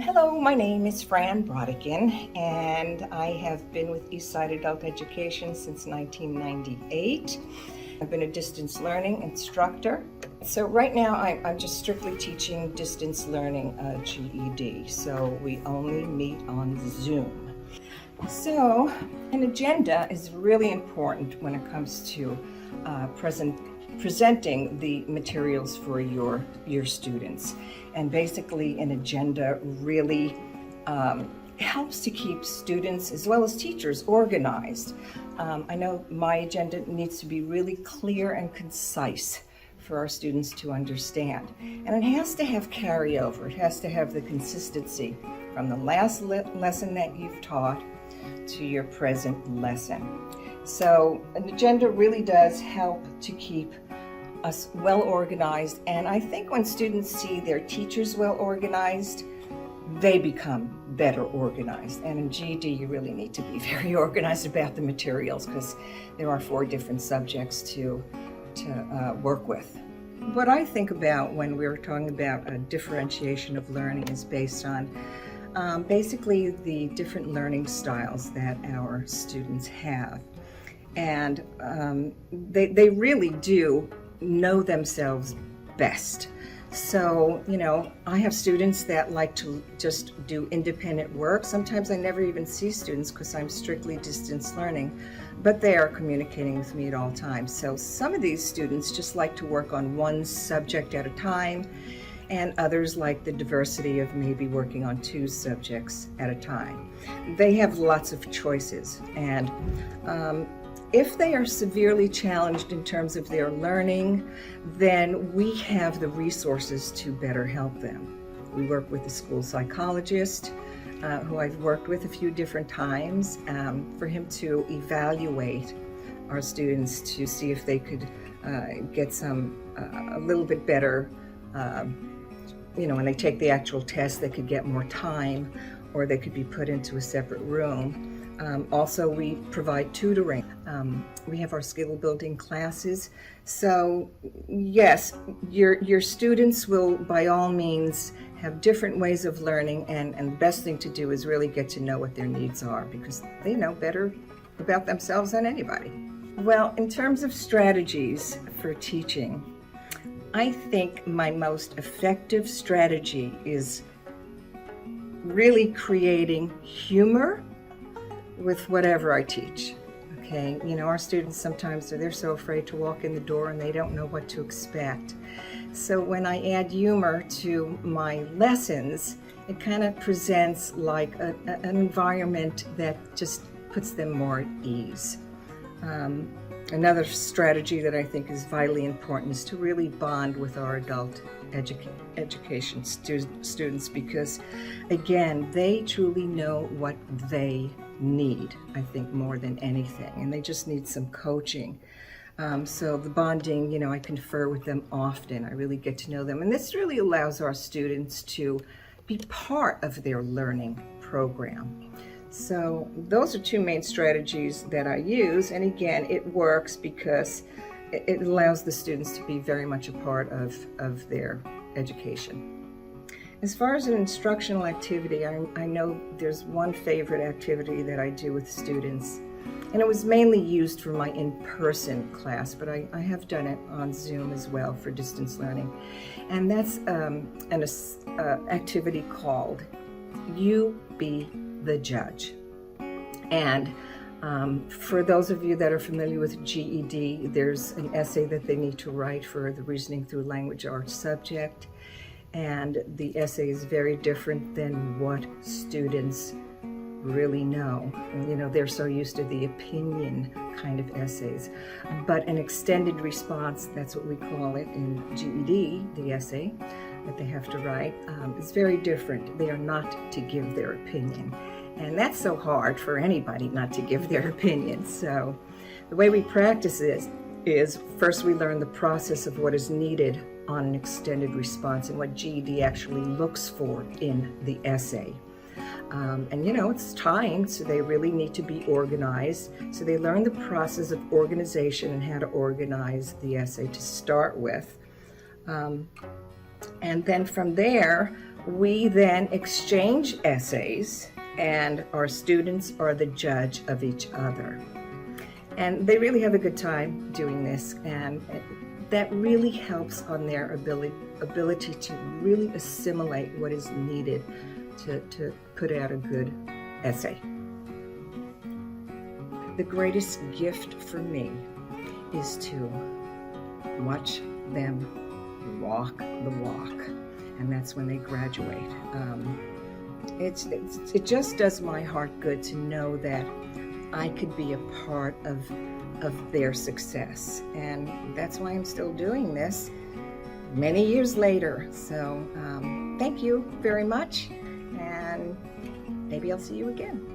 Hello, my name is Fran Brautigan, and I have been with Eastside Adult Education since 1998. I've been a distance learning instructor. So right now I'm just strictly teaching distance learning GED, so we only meet on Zoom. So an agenda is really important when it comes to presenting the materials for your students. And basically an agenda really helps to keep students as well as teachers organized. I know my agenda needs to be really clear and concise for our students to understand. And it has to have carryover. It has to have the consistency from the last lesson that you've taught to your present lesson. So an agenda really does help to keep us well organized, and I think when students see their teachers well organized, they become better organized. And in GED, you really need to be very organized about the materials because there are 4 different subjects to work with. What I think about when we're talking about a differentiation of learning is based on basically the different learning styles that our students have. And they really do know themselves best. So, I have students that like to just do independent work. Sometimes I never even see students because I'm strictly distance learning, but they are communicating with me at all times. So some of these students just like to work on one subject at a time, and others like the diversity of maybe working on 2 subjects at a time. They have lots of choices, and if they are severely challenged in terms of their learning, then we have the resources to better help them. We work with a school psychologist who I've worked with a few different times for him to evaluate our students to see if they could get a little bit better, when they take the actual test, they could get more time, or they could be put into a separate room. Also, we provide tutoring. We have our skill building classes. So yes, your students will by all means have different ways of learning, and the best thing to do is really get to know what their needs are because they know better about themselves than anybody. Well, in terms of strategies for teaching, I think my most effective strategy is really creating humor with whatever I teach. Okay, our students sometimes they're so afraid to walk in the door and they don't know what to expect. So when I add humor to my lessons, it kind of presents like an environment that just puts them more at ease. Another strategy that I think is vitally important is to really bond with our adult education students because, again, they truly know what they need, I think, more than anything, and they just need some coaching. So the bonding, I confer with them often. I really get to know them, and this really allows our students to be part of their learning program. So those are 2 main strategies that I use, and again, it works because it allows the students to be very much a part of their education. As far as an instructional activity, I know there's one favorite activity that I do with students, and it was mainly used for my in-person class, but I have done it on Zoom as well for distance learning, and that's an activity called You Be the Judge. And for those of you that are familiar with GED, there's an essay that they need to write for the Reasoning Through Language Arts subject. And the essay is very different than what students really know. They're so used to the opinion kind of essays. But an extended response, that's what we call it in GED, the essay that they have to write, is very different. They are not to give their opinion. And that's so hard for anybody not to give their opinion. So the way we practice this is first we learn the process of what is needed on an extended response and what GED actually looks for in the essay. And it's timed, so they really need to be organized. So they learn the process of organization and how to organize the essay to start with. And then from there, We then exchange essays, and our students are the judge of each other. And they really have a good time doing this, and that really helps on their ability to really assimilate what is needed to put out a good essay. The greatest gift for me is to watch them walk the walk, and that's when they graduate. It just does my heart good to know that I could be a part of their success, and that's why I'm still doing this many years later. So thank you very much, and maybe I'll see you again.